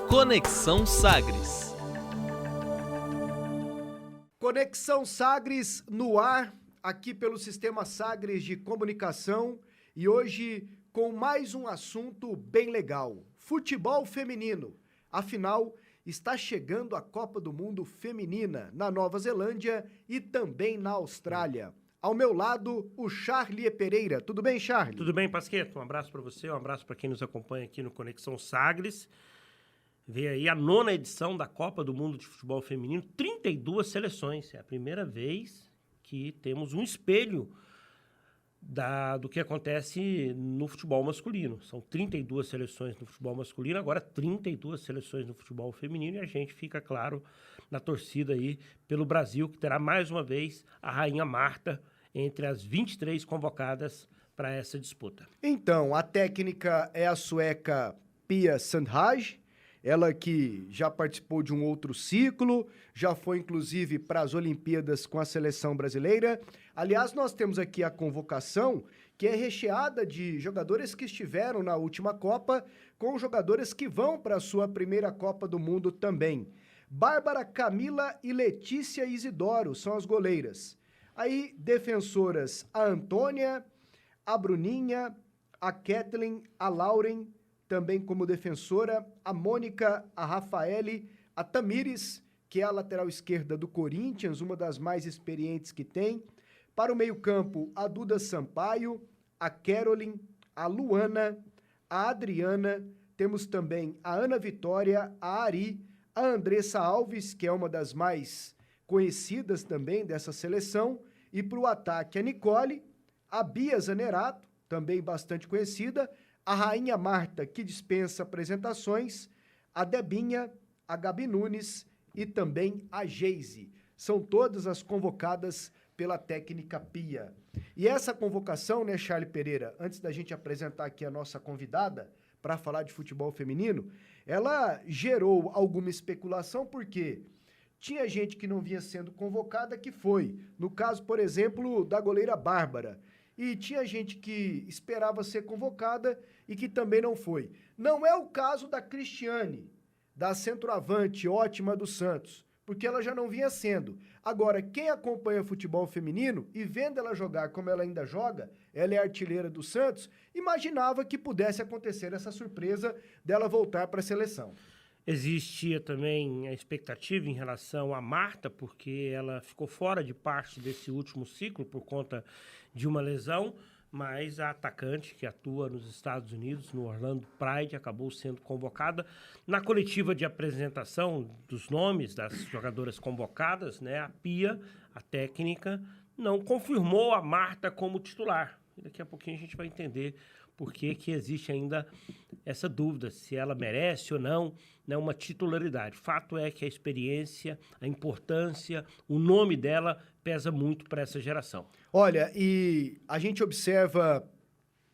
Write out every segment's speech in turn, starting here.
Conexão Sagres. Conexão Sagres no ar, aqui pelo Sistema Sagres de Comunicação, e hoje com mais um assunto bem legal: futebol feminino. Afinal, está chegando a Copa do Mundo Feminina na Nova Zelândia e também na Austrália. Ao meu lado, o Charlie Pereira. Tudo bem, Charlie? Tudo bem, Pasqueto? Um abraço para você, um abraço para quem nos acompanha aqui no Conexão Sagres. Vem aí a 9ª edição da Copa do Mundo de Futebol Feminino, 32 seleções. É a primeira vez que temos um espelho do que acontece no futebol masculino. São 32 seleções no futebol masculino, agora 32 seleções no futebol feminino, e a gente fica, claro, na torcida aí pelo Brasil, que terá mais uma vez a Rainha Marta entre as 23 convocadas para essa disputa. Então, a técnica é a sueca Pia Sundhage, ela que já participou de um outro ciclo, já foi inclusive para as Olimpíadas com a seleção brasileira. Aliás, nós temos aqui a convocação, que é recheada de jogadores que estiveram na última Copa, com jogadores que vão para a sua primeira Copa do Mundo também. Bárbara, Camila e Letícia Isidoro são as goleiras. Aí, defensoras, a Antônia, a Bruninha, a Kathleen, a Lauren, também como defensora, a Mônica, a Rafaele, a Tamires, que é a lateral esquerda do Corinthians, uma das mais experientes que tem. Para o meio-campo, a Duda Sampaio, a Caroline, a Luana, a Adriana, temos também a Ana Vitória, a Ari, a Andressa Alves, que é uma das mais conhecidas também dessa seleção, e para o ataque a Nicole, a Bia Zanerato, também bastante conhecida, a Rainha Marta, que dispensa apresentações, a Debinha, a Gabi Nunes e também a Geise. São todas as convocadas pela técnica Pia. E essa convocação, né, Charlie Pereira, antes da gente apresentar aqui a nossa convidada para falar de futebol feminino, ela gerou alguma especulação, porque tinha gente que não vinha sendo convocada que foi. No caso, por exemplo, da goleira Bárbara. E tinha gente que esperava ser convocada e que também não foi. Não é o caso da Cristiane, da centroavante ótima do Santos, porque ela já não vinha sendo. Agora, quem acompanha futebol feminino e vendo ela jogar como ela ainda joga, ela é artilheira do Santos, imaginava que pudesse acontecer essa surpresa dela voltar para a seleção. Existia também a expectativa em relação a Marta, porque ela ficou fora de parte desse último ciclo por conta de uma lesão, mas a atacante que atua nos Estados Unidos, no Orlando Pride, acabou sendo convocada. Na coletiva de apresentação dos nomes das jogadoras convocadas, né, a Pia, a técnica, não confirmou a Marta como titular. E daqui a pouquinho a gente vai entender por que existe ainda essa dúvida, se ela merece ou não, né, uma titularidade. Fato é que a experiência, a importância, o nome dela pesa muito para essa geração. Olha, e a gente observa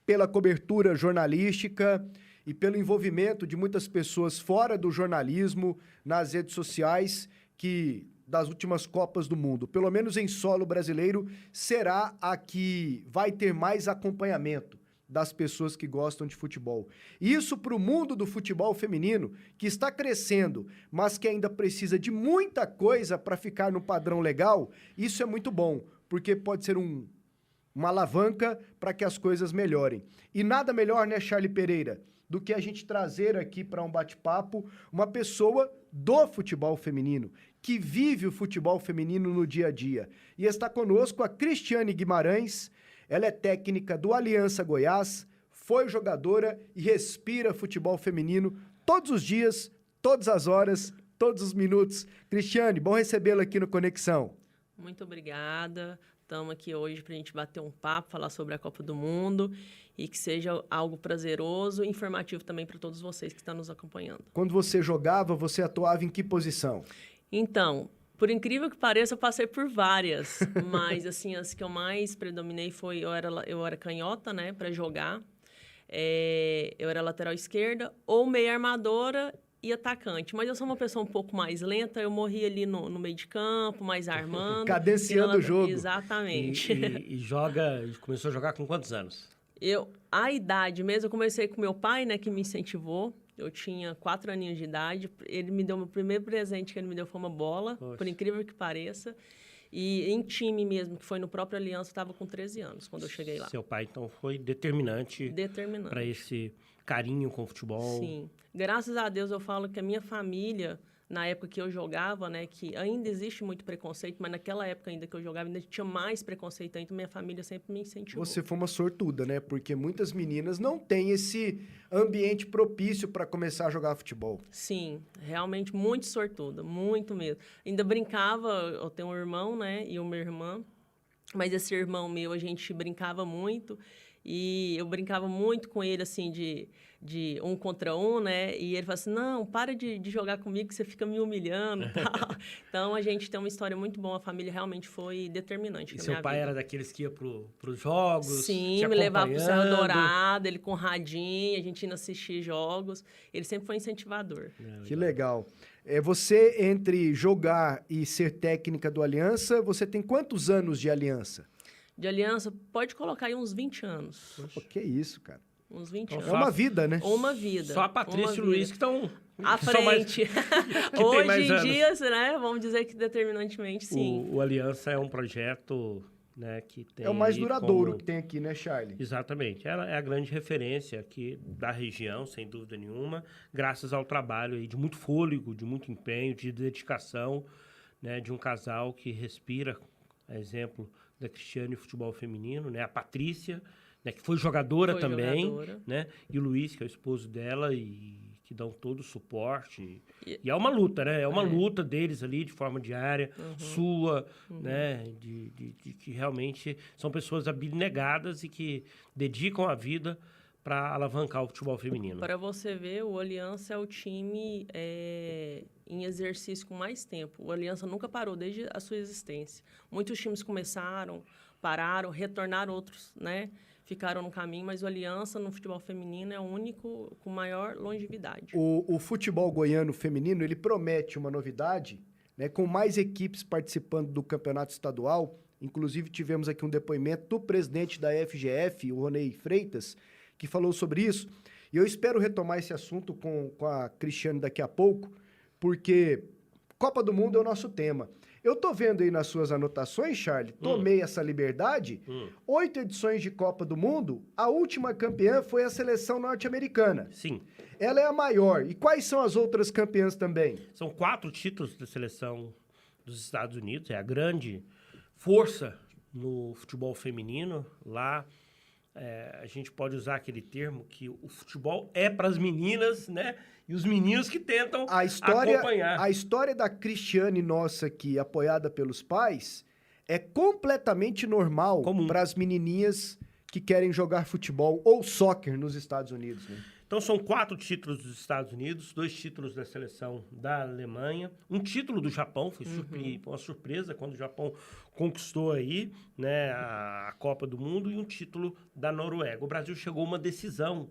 pela cobertura jornalística e pelo envolvimento de muitas pessoas fora do jornalismo, nas redes sociais, que das últimas Copas do Mundo, pelo menos em solo brasileiro, será a que vai ter mais acompanhamento das pessoas que gostam de futebol. Isso para o mundo do futebol feminino, que está crescendo, mas que ainda precisa de muita coisa para ficar no padrão legal, isso é muito bom, porque pode ser uma alavanca para que as coisas melhorem. E nada melhor, né, Charlie Pereira, do que a gente trazer aqui para um bate-papo uma pessoa do futebol feminino, que vive o futebol feminino no dia a dia. E está conosco a Cristiane Guimarães. Ela é técnica do Aliança Goiás, foi jogadora e respira futebol feminino todos os dias, todas as horas, todos os minutos. Cristiane, bom recebê-la aqui no Conexão. Muito obrigada. Estamos aqui hoje para a gente bater um papo, falar sobre a Copa do Mundo e que seja algo prazeroso e informativo também para todos vocês que estão nos acompanhando. Quando você jogava, você atuava em que posição? Então, por incrível que pareça, eu passei por várias, mas assim, as que eu mais predominei foi, eu era canhota, né, para jogar, eu era lateral esquerda ou meia armadora e atacante, mas eu sou uma pessoa um pouco mais lenta, eu morri ali no meio de campo, mais armando. Cadenciando o jogo. Exatamente. E começou a jogar com quantos anos? A idade mesmo, eu comecei com meu pai, né, que me incentivou. Eu tinha 4 aninhos de idade. Ele me deu, o primeiro presente que ele me deu foi uma bola, Poxa. por incrível que pareça. E em time mesmo, que foi no próprio Aliança, eu estava com 13 anos quando eu cheguei lá. Seu pai, então, foi determinante para esse carinho com o futebol. Sim. Graças a Deus, eu falo que a minha família, na época que eu jogava, né, que ainda existe muito preconceito, mas naquela época ainda que eu jogava, ainda tinha mais preconceito ainda, minha família sempre me incentivou. Você foi uma sortuda, né? Porque muitas meninas não têm esse ambiente propício para começar a jogar futebol. Sim, realmente muito sortuda, muito mesmo. Ainda brincava, eu tenho um irmão, né, e uma irmã, mas esse irmão meu, a gente brincava muito, e eu brincava muito com ele, assim, de 1 contra 1, né? E ele falava assim, não, para de jogar comigo que você fica me humilhando e tal. Então, a gente tem uma história muito boa. A família realmente foi determinante E na seu minha pai vida. era daqueles que ia pros jogos? Sim, te me levava pro Céu acompanhando? Dourado, ele com radinho, a gente ia assistir jogos. Ele sempre foi incentivador. Que legal. Você, entre jogar e ser técnica do Aliança, você tem quantos anos de Aliança? De Aliança, pode colocar aí uns 20 anos. Pô, que isso, cara. Uns 20 Então, anos. É uma vida, né? Uma vida. Só a Patrícia e o uma Luiz vida. que estão... À que são mais- frente. tem Hoje mais em anos. dia, né, vamos dizer que determinantemente sim. O Aliança é um projeto, né, que tem... É o mais aí duradouro como- que tem aqui, né, Charlie? Exatamente. Ela é a grande referência aqui da região, sem dúvida nenhuma, graças ao trabalho aí de muito fôlego, de muito empenho, de dedicação, né, de um casal que respira, a exemplo da Cristiane Futebol Feminino, né, a Patrícia, né, que foi jogadora Foi também, jogadora. né, e o Luiz, que é o esposo dela e que dão todo o suporte. E- E é uma luta, né? É uma É. luta deles ali de forma diária, sua, né? De que realmente são pessoas abnegadas e que dedicam a vida para alavancar o futebol feminino. Para você ver, o Aliança é o time em exercício com mais tempo. O Aliança nunca parou desde a sua existência. Muitos times começaram, pararam, retornaram outros, né? Ficaram no caminho, mas o Aliança no futebol feminino é o único com maior longevidade. O futebol goiano feminino, ele promete uma novidade, né, com mais equipes participando do campeonato estadual. Inclusive, tivemos aqui um depoimento do presidente da FGF, o Ronei Freitas, que falou sobre isso. E eu espero retomar esse assunto com a Cristiane daqui a pouco, porque Copa do Mundo é o nosso tema. Eu tô vendo aí nas suas anotações, Charlie, tomei essa liberdade. 8 edições de Copa do Mundo, a última campeã foi a seleção norte-americana. Sim, Ela é a maior. E quais são as outras campeãs também? são 4 títulos da seleção dos Estados Unidos, é a grande força no futebol feminino. Lá a gente pode usar aquele termo que o futebol é para as meninas, né? E os meninos que tentam acompanhar. A história da Cristiane nossa aqui, apoiada pelos pais, é completamente normal Comum. para as menininhas que querem jogar futebol ou soccer nos Estados Unidos, né? Então, são 4 títulos dos Estados Unidos, 2 títulos da seleção da Alemanha, um título do Japão, foi uma surpresa quando o Japão conquistou aí, né, a Copa do Mundo, e um título da Noruega. O Brasil chegou a uma decisão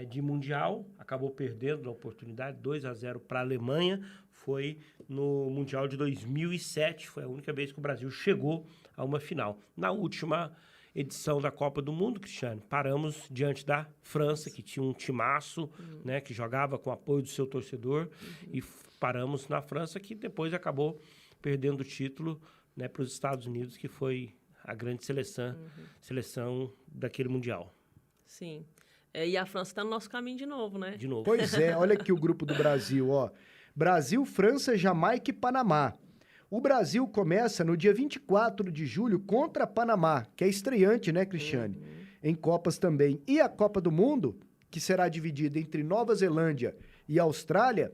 de Mundial, acabou perdendo a oportunidade, 2-0 para a Alemanha, foi no Mundial de 2007, foi a única vez que o Brasil chegou a uma final. Na última edição da Copa do Mundo, Cristiane, paramos diante da França, que tinha um timaço, né, que jogava com o apoio do seu torcedor, e paramos na França, que depois acabou perdendo o título, né, para os Estados Unidos, que foi a grande seleção daquele Mundial. Sim. E a França está no nosso caminho de novo, né? De novo. Pois é, olha aqui o grupo do Brasil, ó. Brasil, França, Jamaica e Panamá. O Brasil começa no dia 24 de julho contra Panamá, que é estreante, né, Cristiane? Em Copas também. E a Copa do Mundo, que será dividida entre Nova Zelândia e Austrália,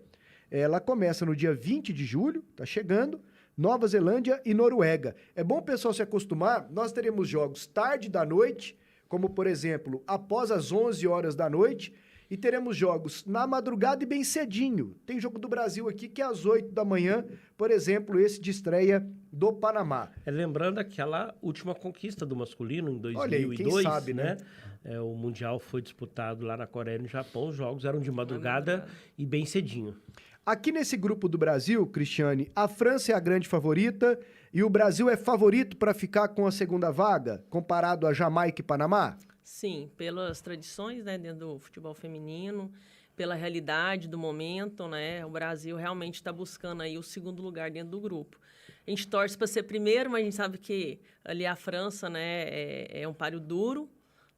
ela começa no dia 20 de julho, tá chegando, Nova Zelândia e Noruega. É bom o pessoal se acostumar, nós teremos jogos tarde da noite, como, por exemplo, após as 11 horas da noite, e teremos jogos na madrugada e bem cedinho. Tem jogo do Brasil aqui que é às 8 da manhã, por exemplo, esse de estreia do Panamá. Lembrando aquela última conquista do masculino em 2002, Olha aí, quem sabe, né? O Mundial foi disputado lá na Coreia e no Japão, os jogos eram de madrugada e bem cedinho. Aqui nesse grupo do Brasil, Cristiane, a França é a grande favorita e o Brasil é favorito para ficar com a segunda vaga, comparado a Jamaica e Panamá? Sim, pelas tradições, né, dentro do futebol feminino, pela realidade do momento, né? O Brasil realmente está buscando aí o segundo lugar dentro do grupo. A gente torce para ser primeiro, mas a gente sabe que ali a França, né, é um páreo duro,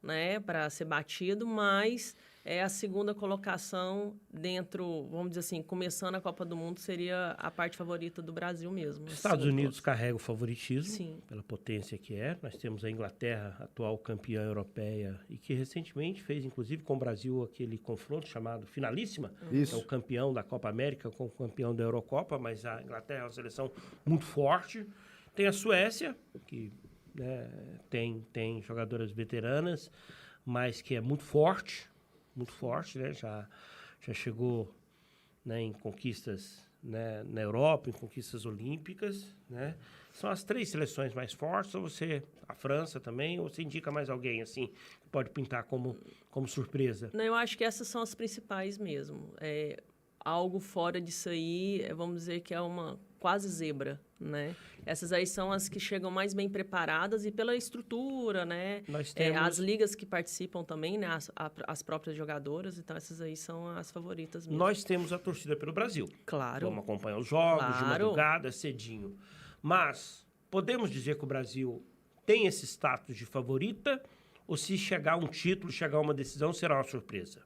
né, para ser batido, mas a segunda colocação dentro, vamos dizer assim, começando a Copa do Mundo, seria a parte favorita do Brasil mesmo. Estados Unidos carrega o favoritismo, sim, pela potência que é. Nós temos a Inglaterra, atual campeã europeia, e que recentemente fez, inclusive, com o Brasil aquele confronto chamado Finalíssima, Isso. que é o campeão da Copa América com o campeão da Eurocopa, mas a Inglaterra é uma seleção muito forte. Tem a Suécia, que né, tem jogadoras veteranas, mas que é muito forte, né? Já chegou, né, em conquistas, né, na Europa, em conquistas olímpicas, né? São as 3 seleções mais fortes, ou a França também, ou você indica mais alguém, assim, que pode pintar como surpresa? Não, eu acho que essas são as principais mesmo. Algo fora disso aí, vamos dizer que é uma quase zebra, né? Essas aí são as que chegam mais bem preparadas e pela estrutura, né? Nós temos... as ligas que participam também, né? As próprias jogadoras, então essas aí são as favoritas mesmo. Nós temos a torcida pelo Brasil. Claro. Vamos acompanhar os jogos de Claro. madrugada, cedinho. Mas podemos dizer que o Brasil tem esse status de favorita, ou se chegar um título, chegar uma decisão, será uma surpresa?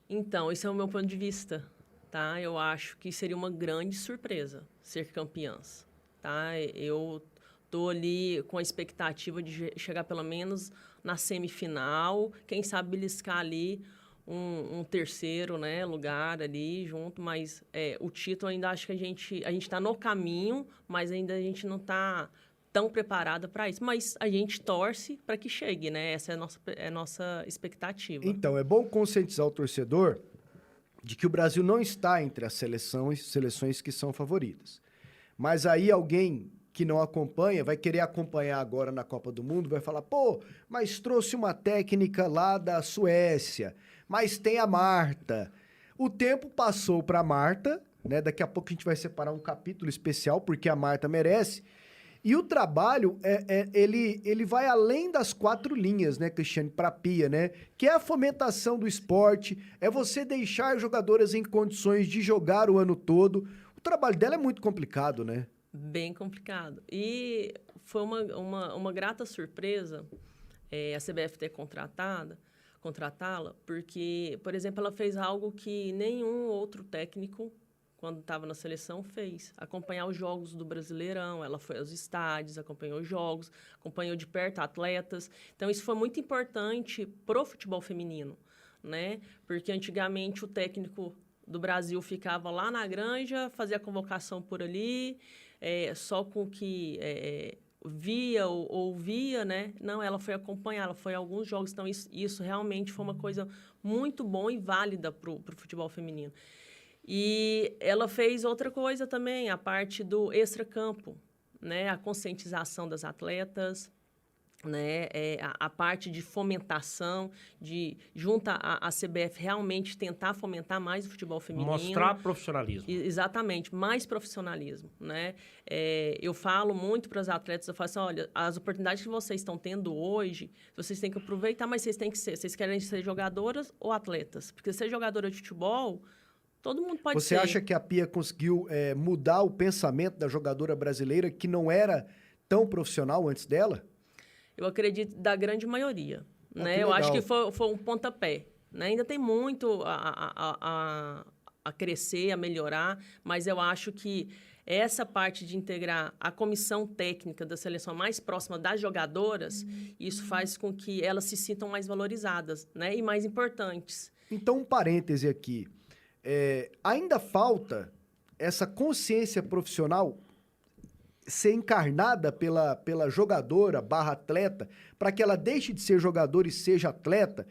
Então, esse é o meu ponto de vista, tá? Eu acho que seria uma grande surpresa ser campeãs, tá? Eu tô ali com a expectativa de chegar pelo menos na semifinal, quem sabe beliscar ali um terceiro, né, lugar ali junto, mas o título ainda acho que a gente está no caminho, mas ainda a gente não está tão preparada para isso, mas a gente torce para que chegue, né? Essa é a nossa expectativa. Então, é bom conscientizar o torcedor de que o Brasil não está entre as seleções que são favoritas. Mas aí alguém que não acompanha vai querer acompanhar agora na Copa do Mundo, vai falar, pô, mas trouxe uma técnica lá da Suécia, mas tem a Marta. O tempo passou para a Marta, né? Daqui a pouco a gente vai separar um capítulo especial, porque a Marta merece. E o trabalho, ele vai além das 4 linhas, né, Cristiane, para a Pia, né? Que é a fomentação do esporte, é você deixar jogadoras em condições de jogar o ano todo. O trabalho dela é muito complicado, né? Bem complicado. E foi uma grata surpresa a CBF ter contratá-la, porque, por exemplo, ela fez algo que nenhum outro técnico quando estava na seleção, fez. Acompanhar os jogos do Brasileirão, ela foi aos estádios, acompanhou os jogos, acompanhou de perto atletas. Então, isso foi muito importante pro futebol feminino, né? Porque antigamente o técnico do Brasil ficava lá na granja, fazia a convocação por ali, só com o que via ou ouvia, né? Não, ela foi acompanhar, ela foi a alguns jogos. Então, isso realmente foi uma coisa muito boa e válida pro futebol feminino. E ela fez outra coisa também, a parte do extracampo, né? A conscientização das atletas, né? A parte de fomentação, junto à CBF, realmente tentar fomentar mais o futebol feminino. Mostrar profissionalismo. Exatamente, mais profissionalismo, né? Eu falo muito para as atletas, eu falo assim, olha, as oportunidades que vocês estão tendo hoje, vocês têm que aproveitar, mas vocês querem ser jogadoras ou atletas? Porque ser jogadora de futebol... Todo mundo pode ser. Você acha que a Pia conseguiu mudar o pensamento da jogadora brasileira que não era tão profissional antes dela? Eu acredito da grande maioria. Né? Eu acho que foi um pontapé. Né? Ainda tem muito a crescer, a melhorar, mas eu acho que essa parte de integrar a comissão técnica da seleção mais próxima das jogadoras, isso faz com que elas se sintam mais valorizadas, né? E mais importantes. Então, um parêntese aqui. Ainda falta essa consciência profissional ser encarnada pela jogadora /atleta para que ela deixe de ser jogadora e seja atleta,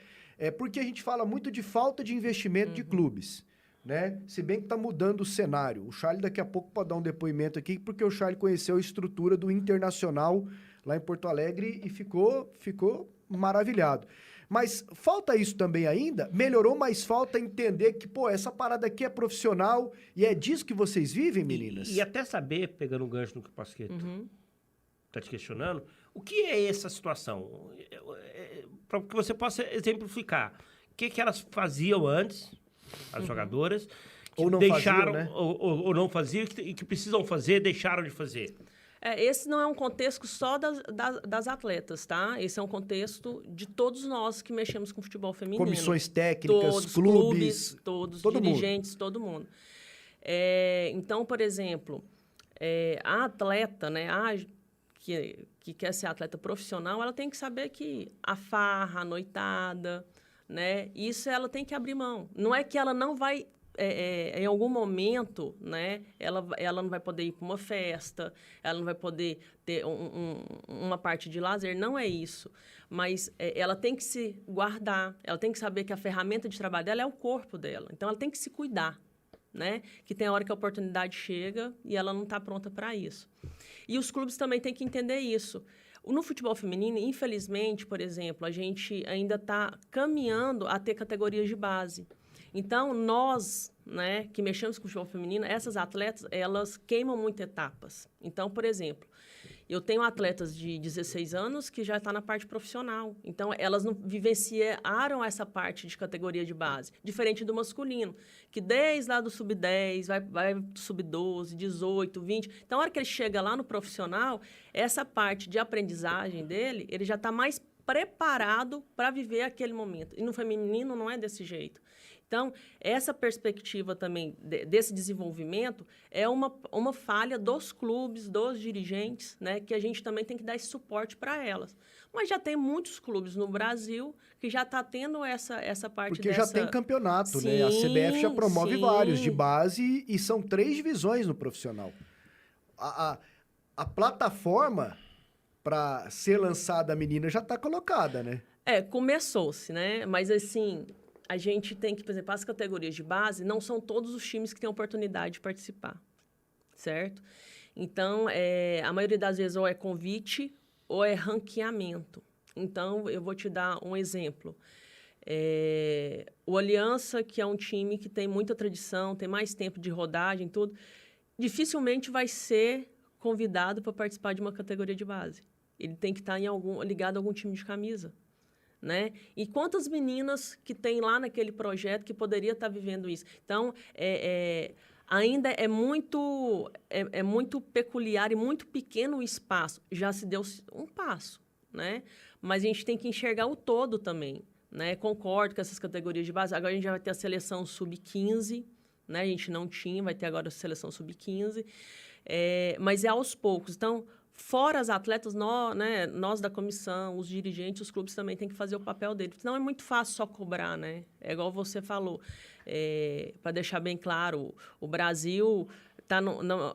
porque a gente fala muito de falta de investimento de clubes, né? Se bem que está mudando o cenário. O Charlie daqui a pouco pode dar um depoimento aqui, porque o Charlie conheceu a estrutura do Internacional lá em Porto Alegre e ficou maravilhado. Mas falta isso também ainda? Melhorou, mas falta entender que, pô, essa parada aqui é profissional e é disso que vocês vivem, meninas? E até saber, pegando um gancho no que o Pasquetto está te questionando, o que é essa situação? Para que você possa exemplificar. O que elas faziam antes, as jogadoras, que Ou não deixaram, faziam, né? ou não faziam, e que precisam fazer, deixaram de fazer. Esse não é um contexto só das atletas, tá? Esse é um contexto de todos nós que mexemos com futebol feminino. Comissões técnicas, todos, clubes, todos, todo dirigentes, todo mundo. Então, por exemplo, a atleta, né, que quer ser atleta profissional, ela tem que saber que a farra, a noitada, né, isso ela tem que abrir mão. Não é que ela não vai... em algum momento, né, ela não vai poder ir para uma festa, ela não vai poder ter uma parte de lazer, não é isso. Mas ela tem que se guardar, ela tem que saber que a ferramenta de trabalho dela é o corpo dela. Então, ela tem que se cuidar, né? Que tem a hora que a oportunidade chega e ela não está pronta para isso. E os clubes também têm que entender isso. No futebol feminino, infelizmente, por exemplo, a gente ainda está caminhando a ter categorias de base. Então, nós, né, que mexemos com o futebol feminino, essas atletas, elas queimam muito etapas. Então, por exemplo, eu tenho atletas de 16 anos que já estão na parte profissional. Então, elas não vivenciaram essa parte de categoria de base, diferente do masculino, que desde lá do sub-10, vai do sub-12, 18, 20. Então, a hora que ele chega lá no profissional, essa parte de aprendizagem dele, ele já está mais preparado para viver aquele momento. E no feminino não é desse jeito. Então, essa perspectiva também desse desenvolvimento é uma falha dos clubes, dos dirigentes, né, que a gente também tem que dar esse suporte para elas. Mas já tem muitos clubes no Brasil que já está tendo essa parte Porque dessa... já tem campeonato, sim, né? A CBF já promove sim. vários de base e são 3 divisões no profissional. A plataforma para ser lançada a menina já está colocada, né? Começou-se, né? Mas, assim, a gente tem que, por exemplo, as categorias de base, não são todos os times que têm oportunidade de participar, certo? Então, a maioria das vezes ou é convite ou é ranqueamento. Então, eu vou te dar um exemplo. O Aliança, que é um time que tem muita tradição, tem mais tempo de rodagem, tudo, dificilmente vai ser convidado para participar de uma categoria de base. Ele tem que estar ligado a algum time de camisa, né? E quantas meninas que tem lá naquele projeto que poderia estar vivendo isso? Então, ainda é muito peculiar e muito pequeno o espaço. Já se deu um passo, né? Mas a gente tem que enxergar o todo também, né? Concordo com essas categorias de base. Agora a gente já vai ter a seleção sub-15, né? A gente não tinha, vai ter agora a seleção sub-15. Mas é aos poucos. Então, fora as atletas, nós da comissão, os dirigentes, os clubes também têm que fazer o papel deles. Não é muito fácil só cobrar, né? É igual você falou. Para deixar bem claro, o Brasil está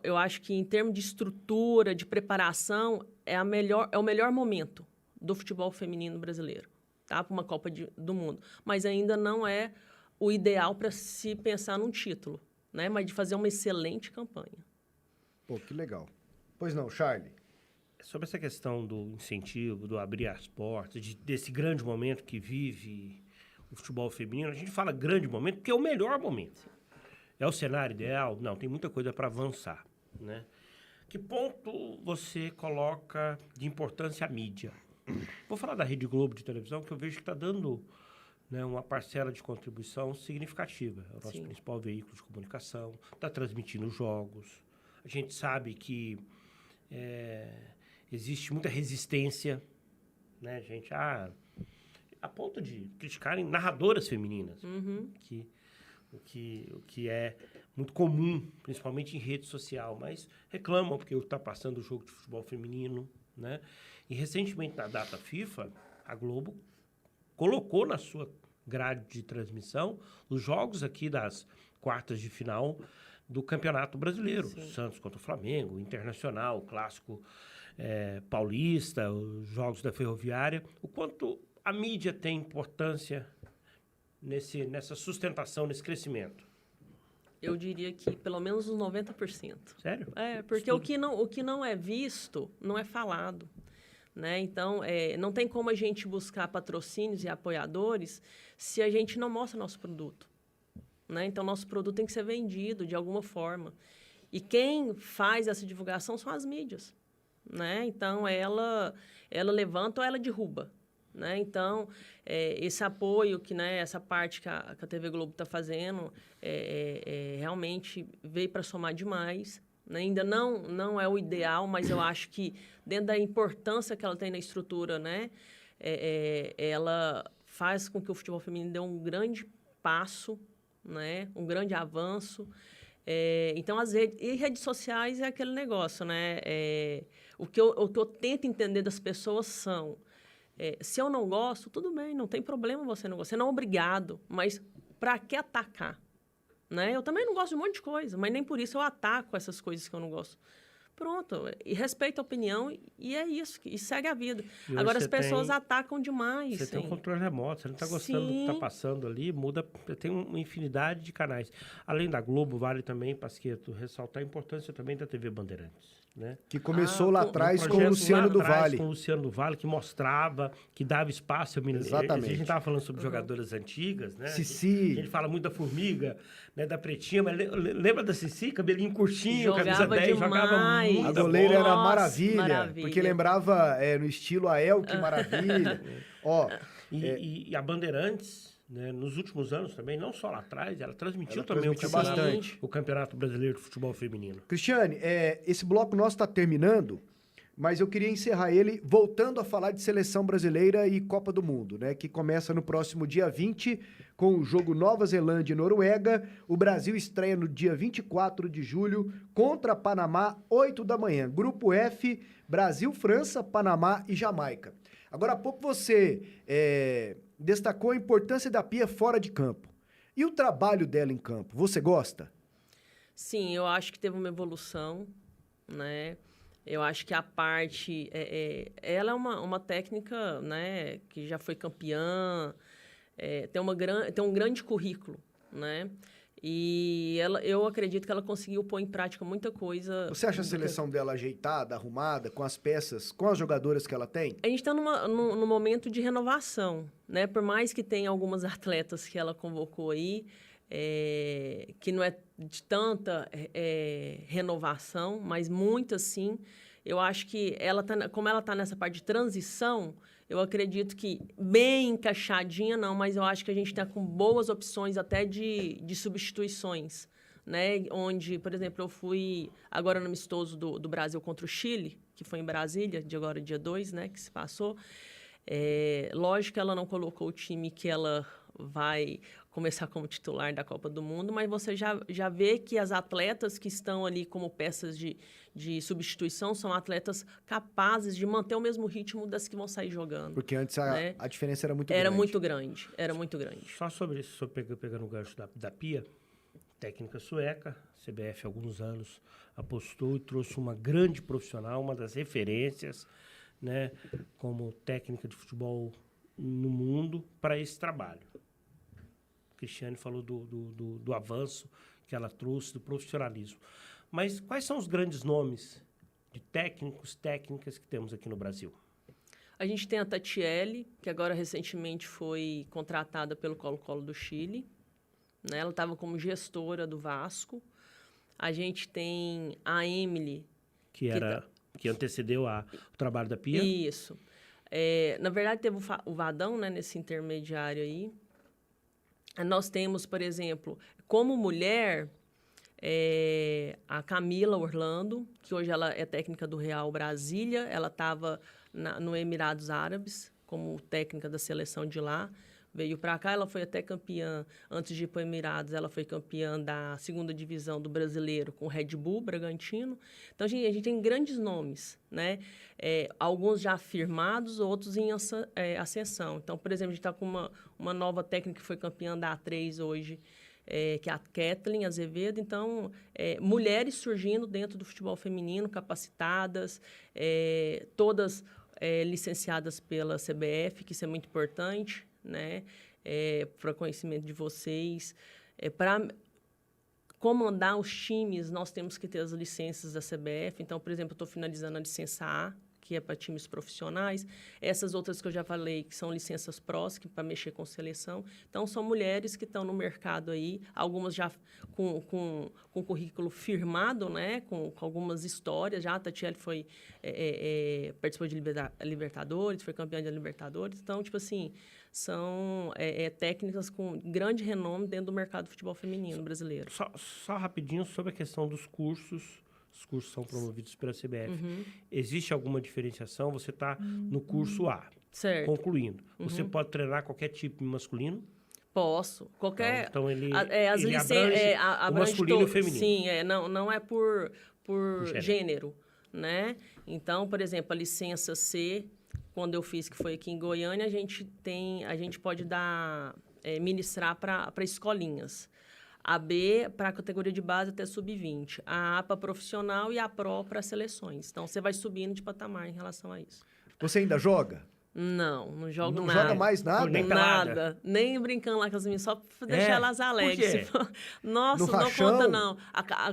eu acho que em termos de estrutura, de preparação, é o melhor momento do futebol feminino brasileiro, tá? Para uma Copa do Mundo. Mas ainda não é o ideal para se pensar num título, né? Mas de fazer uma excelente campanha. Pô, que legal. Pois não, Charlie? Sobre essa questão do incentivo, do abrir as portas, desse grande momento que vive o futebol feminino, a gente fala grande momento porque é o melhor momento. É o cenário ideal? Não, tem muita coisa para avançar, né? Que ponto você coloca de importância a mídia? Vou falar da Rede Globo de televisão, que eu vejo que está dando, né, uma parcela de contribuição significativa. É o nosso principal veículo de comunicação, está transmitindo jogos. A gente sabe que existe muita resistência, né, gente? A ponto de criticarem narradoras femininas, o que é muito comum, principalmente em rede social, mas reclamam porque está passando o jogo de futebol feminino, né? E recentemente, na data FIFA, a Globo colocou na sua grade de transmissão os jogos aqui das quartas de final do Campeonato Brasileiro. Sim. Santos contra o Flamengo, o Internacional, o Clássico Paulista, os jogos da Ferroviária. O quanto a mídia tem importância nessa sustentação, nesse crescimento? Eu diria que pelo menos uns 90%. Sério? Porque o que não é visto, não é falado, né? Então, não tem como a gente buscar patrocínios e apoiadores se a gente não mostra nosso produto, né? Então, nosso produto tem que ser vendido de alguma forma. E quem faz essa divulgação são as mídias, né? Então, ela levanta ou ela derruba, né? Então, esse apoio que, né, essa parte que a TV Globo está fazendo, realmente veio para somar demais. Né? Ainda não é o ideal, mas eu acho que, dentro da importância que ela tem na estrutura, né, ela faz com que o futebol feminino dê um grande passo, né, um grande avanço. Então, as redes sociais é aquele negócio, né? O que eu tento entender das pessoas são... se eu não gosto, tudo bem, não tem problema você não gostar. Você não é obrigado, mas para que atacar? Né? Eu também não gosto de um monte de coisa, mas nem por isso eu ataco essas coisas que eu não gosto. Pronto, e respeito a opinião, e é isso, e segue a vida. Agora, as pessoas atacam demais. Você tem um controle remoto, você não está gostando do que está passando ali, muda, tem uma infinidade de canais. Além da Globo, vale também, Pasquetto, ressaltar a importância também da TV Bandeirantes. Né? Que começou lá atrás com o Luciano do Vale. Com o Luciano do Vale, que mostrava, que dava espaço. Exatamente. A gente estava falando sobre jogadoras antigas, né? Cici. A gente fala muito da Formiga, né? Da Pretinha, mas lembra da Cici? Cabelinho curtinho, camisa 10, jogava muito. A goleira era maravilha, porque lembrava no estilo a El, que maravilha. Ó, e a Bandeirantes... Né, nos últimos anos também, não só lá atrás, ela transmitiu bastante o Campeonato Brasileiro de Futebol Feminino. Cristiane, esse bloco nosso está terminando, mas eu queria encerrar ele voltando a falar de Seleção Brasileira e Copa do Mundo, né, que começa no próximo dia 20, com o jogo Nova Zelândia e Noruega. O Brasil estreia no dia 24 de julho contra Panamá, 8 da manhã. Grupo F, Brasil, França, Panamá e Jamaica. Agora há pouco você destacou a importância da Pia fora de campo. E o trabalho dela em campo, você gosta? Sim, eu acho que teve uma evolução, né? Eu acho que a parte... ela é uma técnica, né, que já foi campeã, tem um grande currículo, né? E eu acredito que ela conseguiu pôr em prática muita coisa. Você acha a seleção dela ajeitada, arrumada, com as peças, com as jogadoras que ela tem? A gente está num momento de renovação, né? Por mais que tenha algumas atletas que ela convocou aí, que não é de tanta renovação, mas muitas sim. Eu acho que como ela está nessa parte de transição, eu acredito que bem encaixadinha não, mas eu acho que a gente está com boas opções até de substituições, né? Onde, por exemplo, eu fui agora no amistoso do Brasil contra o Chile, que foi em Brasília, de agora dia 2, né, que se passou. Lógico que ela não colocou o time que ela vai começar como titular da Copa do Mundo, mas você já vê que as atletas que estão ali como peças de substituição são atletas capazes de manter o mesmo ritmo das que vão sair jogando. Porque antes a diferença era muito grande. Era muito grande. Só sobre isso, pegando o gancho da Pia, técnica sueca, CBF há alguns anos apostou e trouxe uma grande profissional, uma das referências, né, como técnica de futebol no mundo para esse trabalho. O Cristiane falou do avanço que ela trouxe, do profissionalismo. Mas quais são os grandes nomes de técnicas que temos aqui no Brasil? A gente tem a Tatiele, que agora recentemente foi contratada pelo Colo-Colo do Chile. Né? Ela estava como gestora do Vasco. A gente tem a Emily... Que antecedeu o trabalho da Pia? Isso. Na verdade, teve o Vadão, né, nesse intermediário aí. Nós temos, por exemplo, como mulher, a Camila Orlando, que hoje ela é técnica do Real Brasília. Ela estava no Emirados Árabes, como técnica da seleção de lá. Veio para cá, ela foi até campeã, antes de ir para o Emirados, ela foi campeã da 2ª divisão do Brasileiro com o Red Bull Bragantino. Então, a gente tem grandes nomes, né? Alguns já afirmados, outros em ascensão. Então, por exemplo, a gente está com uma nova técnica que foi campeã da A3 hoje, que é a Kathleen Azevedo. Então, mulheres surgindo dentro do futebol feminino, capacitadas, todas licenciadas pela CBF, que isso é muito importante, né? Para conhecimento de vocês. Para comandar os times, nós temos que ter as licenças da CBF. Então, por exemplo, eu estou finalizando a licença A, que é para times profissionais. Essas outras que eu já falei, que são licenças prós, que para mexer com seleção. Então, são mulheres que estão no mercado aí, algumas já com currículo firmado, né? Com algumas histórias. Já a Tatiele participou de Libertadores, foi campeã de Libertadores. Então, tipo assim, são técnicas com grande renome dentro do mercado do futebol feminino brasileiro. Só rapidinho sobre a questão dos cursos. Os cursos são promovidos pela CBF. Uhum. Existe alguma diferenciação? Você está no curso A, Certo. concluindo. Você pode treinar qualquer tipo masculino? Posso. Qualquer... Então, ele ele abrange o masculino e o feminino. Sim, não é por gênero, né? Então, por exemplo, a licença C, quando eu fiz, que foi aqui em Goiânia, a gente pode ministrar para escolinhas. A B para a categoria de base até sub-20. A para profissional e a Pro para seleções. Então, você vai subindo de patamar em relação a isso. Você ainda joga? Não jogo Não nada. joga mais nada? Nem pelada? Nada. Nem brincando lá com as meninas, só pra deixar elas alegres. Por quê? Nossa, No não rachão? conta não.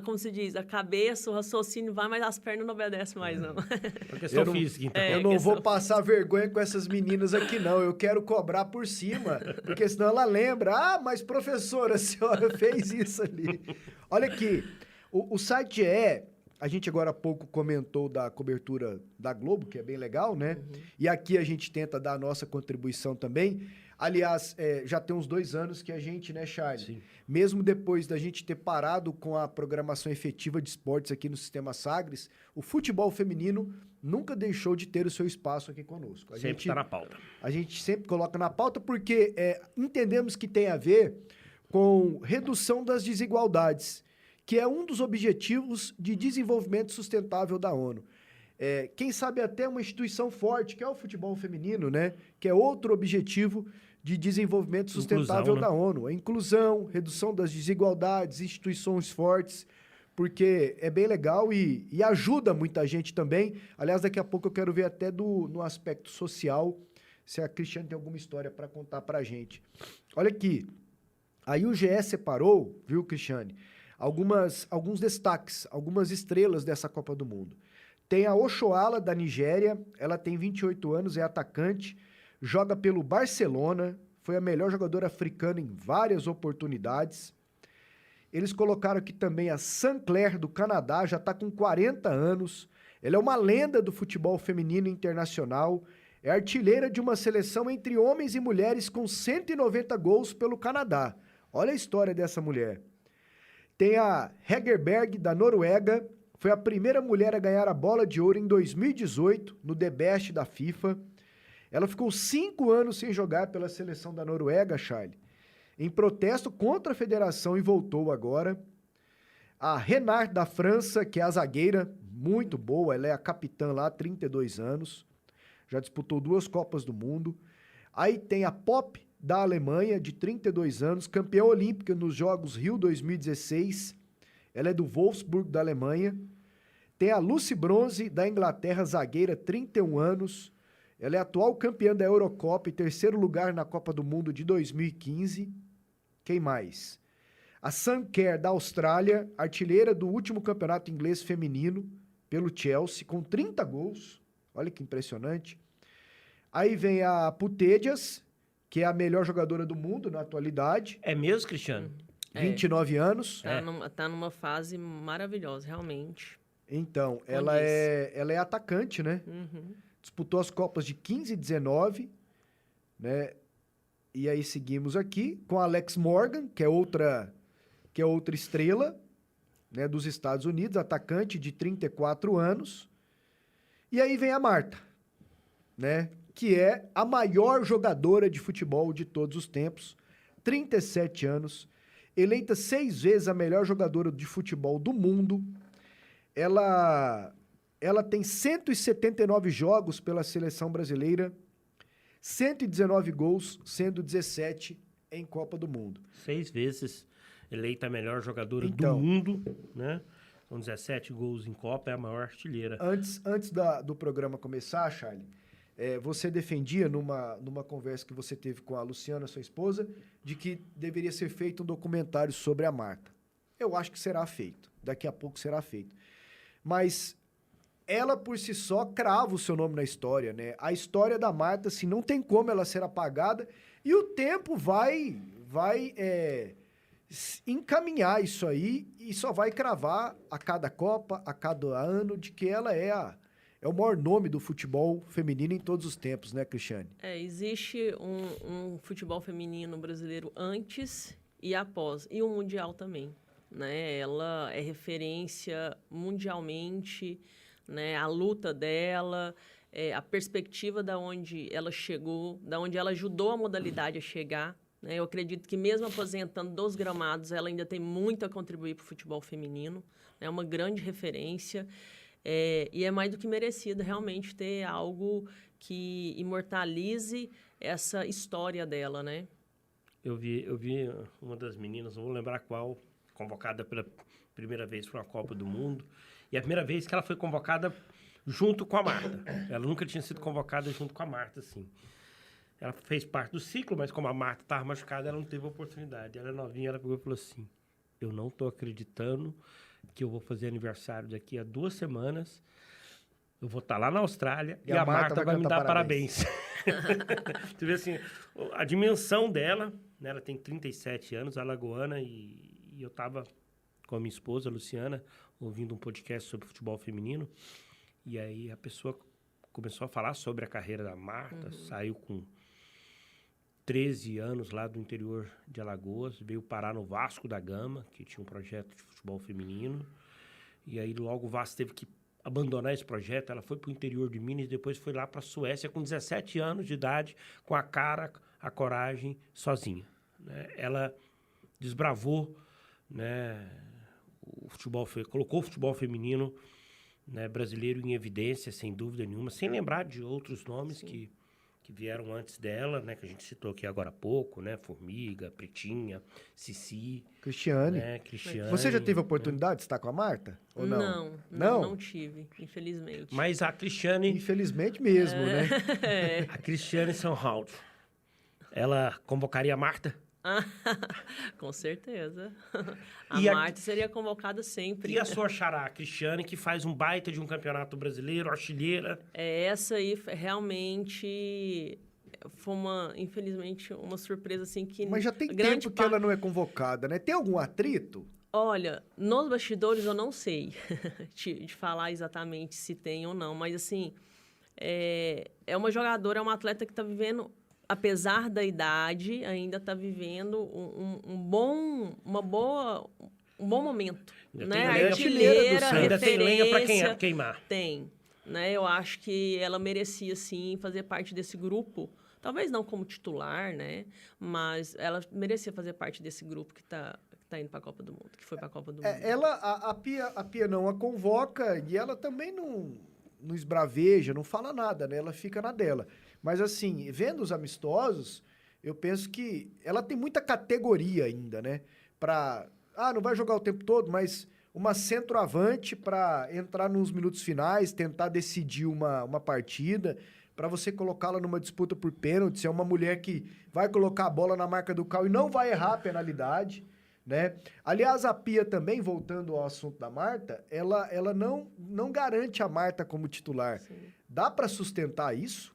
Como se diz, a cabeça, o raciocínio vai, mas as pernas não obedecem mais, não. É questão física, então. Eu não vou passar vergonha com essas meninas aqui, não. Eu quero cobrar por cima, porque senão ela lembra. Ah, mas professora, a senhora fez isso ali. Olha aqui, o site a gente agora há pouco comentou da cobertura da Globo, que é bem legal, né? E aqui a gente tenta dar a nossa contribuição também. Aliás, já tem uns 2 anos que a gente, né, Charles? Sim. Mesmo depois da gente ter parado com a programação efetiva de esportes aqui no Sistema Sagres, o futebol feminino nunca deixou de ter o seu espaço aqui conosco. Sempre está na pauta. A gente sempre coloca na pauta porque entendemos que tem a ver com redução das desigualdades, que é um dos objetivos de desenvolvimento sustentável da ONU. Quem sabe até uma instituição forte, que é o futebol feminino, né? Que é outro objetivo de desenvolvimento sustentável da ONU. A inclusão, redução das desigualdades, instituições fortes, porque é bem legal e ajuda muita gente também. Aliás, daqui a pouco eu quero ver até no aspecto social, se a Cristiane tem alguma história para contar para a gente. Olha aqui, aí o GE separou, viu, Cristiane? Alguns destaques, algumas estrelas dessa Copa do Mundo. Tem a Oshoala, da Nigéria, ela tem 28 anos, é atacante, joga pelo Barcelona, foi a melhor jogadora africana em várias oportunidades. Eles colocaram aqui também a Sinclair, do Canadá, já está com 40 anos, ela é uma lenda do futebol feminino internacional, é artilheira de uma seleção entre homens e mulheres com 190 gols pelo Canadá. Olha a história dessa mulher. Tem a Hegerberg, da Noruega, foi a primeira mulher a ganhar a bola de ouro em 2018, no The Best da FIFA. Ela ficou 5 anos sem jogar pela seleção da Noruega, Charlie, em protesto contra a federação e voltou agora. A Renard, da França, que é a zagueira, muito boa, ela é a capitã lá, 32 anos, já disputou 2 Copas do Mundo. Aí tem a Pop, da Alemanha, de 32 anos, campeã olímpica nos Jogos Rio 2016. Ela é do Wolfsburg, da Alemanha. Tem a Lucy Bronze, da Inglaterra, zagueira, 31 anos. Ela é atual campeã da Eurocopa e 3º lugar na Copa do Mundo de 2015. Quem mais? A Sam Kerr, da Austrália, artilheira do último campeonato inglês feminino, pelo Chelsea, com 30 gols. Olha que impressionante. Aí vem a Putellas, que é a melhor jogadora do mundo na atualidade. É mesmo, Cristiano? 29 anos. Tá numa fase maravilhosa, realmente. Então, ela é atacante, né? Disputou as Copas de 15 e 19, né? E aí seguimos aqui com a Alex Morgan, que é outra estrela, né, dos Estados Unidos, atacante de 34 anos. E aí vem a Marta, né? Que é a maior jogadora de futebol de todos os tempos, 37 anos, eleita 6 vezes a melhor jogadora de futebol do mundo. Ela tem 179 jogos pela seleção brasileira, 119 gols, sendo 17 em Copa do Mundo. 6 vezes eleita a melhor jogadora Então, do mundo, né? São 17 gols em Copa, é a maior artilheira. Antes do programa começar, Charlie, você defendia numa conversa que você teve com a Luciana, sua esposa, de que deveria ser feito um documentário sobre a Marta. Eu acho que será feito. Daqui a pouco será feito. Mas ela por si só crava o seu nome na história, né? A história da Marta, assim, não tem como ela ser apagada e o tempo vai encaminhar isso aí e só vai cravar a cada Copa, a cada ano, de que ela é o maior nome do futebol feminino em todos os tempos, né, Cristiane? Existe um futebol feminino brasileiro antes e após, e o mundial também, né? Ela é referência mundialmente, né? A luta dela, a perspectiva da onde ela chegou, da onde ela ajudou a modalidade a chegar, né? Eu acredito que mesmo aposentando dos gramados, ela ainda tem muito a contribuir para o futebol feminino, é uma grande referência. E é mais do que merecida realmente ter algo que imortalize essa história dela, né? Eu vi uma das meninas, não vou lembrar qual, convocada pela primeira vez para uma Copa do Mundo. E a primeira vez que ela foi convocada junto com a Marta. Ela nunca tinha sido convocada junto com a Marta, assim. Ela fez parte do ciclo, mas como a Marta estava machucada, ela não teve oportunidade. Ela é novinha, ela pegou e falou assim, eu não estou acreditando que eu vou fazer aniversário daqui a 2 semanas, eu vou estar lá na Austrália e a Marta vai me dar parabéns. Você vê assim, a dimensão dela, né, ela tem 37 anos, alagoana, e eu estava com a minha esposa, a Luciana, ouvindo um podcast sobre futebol feminino, e aí a pessoa começou a falar sobre a carreira da Marta, saiu com 13 anos lá do interior de Alagoas, veio parar no Vasco da Gama, que tinha um projeto de futebol feminino, e aí logo o Vasco teve que abandonar esse projeto, ela foi para o interior de Minas e depois foi lá para a Suécia com 17 anos de idade, com a cara, a coragem, sozinha, né? Ela desbravou, né, o futebol, colocou o futebol feminino, né, brasileiro em evidência, sem dúvida nenhuma, sem lembrar de outros nomes que vieram antes dela, né, que a gente citou aqui agora há pouco, né, Formiga, Pretinha, Cici, Cristiane. né, Cristiane. Você já teve a oportunidade de estar com a Marta? Ou não? Não tive, infelizmente. Mas a Cristiane... Infelizmente mesmo, né? A Cristiane Sanhaldo, ela convocaria a Marta? Com certeza. E a Marta seria convocada sempre. E a sua xará, a Cristiane, que faz um baita de um campeonato brasileiro, artilheira? Essa aí realmente foi infelizmente, uma surpresa assim que... Mas já tem tempo que ela não é convocada, né? Tem algum atrito? Olha, nos bastidores eu não sei de falar exatamente se tem ou não, mas assim, é uma jogadora, é uma atleta que está vivendo... Apesar da idade, ainda está vivendo um bom momento. Né? Artilheira, ainda tem lenha para queimar. Tem. Né? Eu acho que ela merecia, sim, fazer parte desse grupo. Talvez não como titular, né? Mas ela merecia fazer parte desse grupo que está indo para a Copa do Mundo, que foi para a Copa do Mundo. A Pia não a convoca e ela também não esbraveja, não fala nada, né? Ela fica na dela. Mas, assim, vendo os amistosos, eu penso que ela tem muita categoria ainda, né? Não vai jogar o tempo todo, mas uma centroavante para entrar nos minutos finais, tentar decidir uma partida, para você colocá-la numa disputa por pênalti. É uma mulher que vai colocar a bola na marca do cal e não vai errar a penalidade, né? Aliás, a Pia também, voltando ao assunto da Marta, ela não garante a Marta como titular. Sim. Dá para sustentar isso?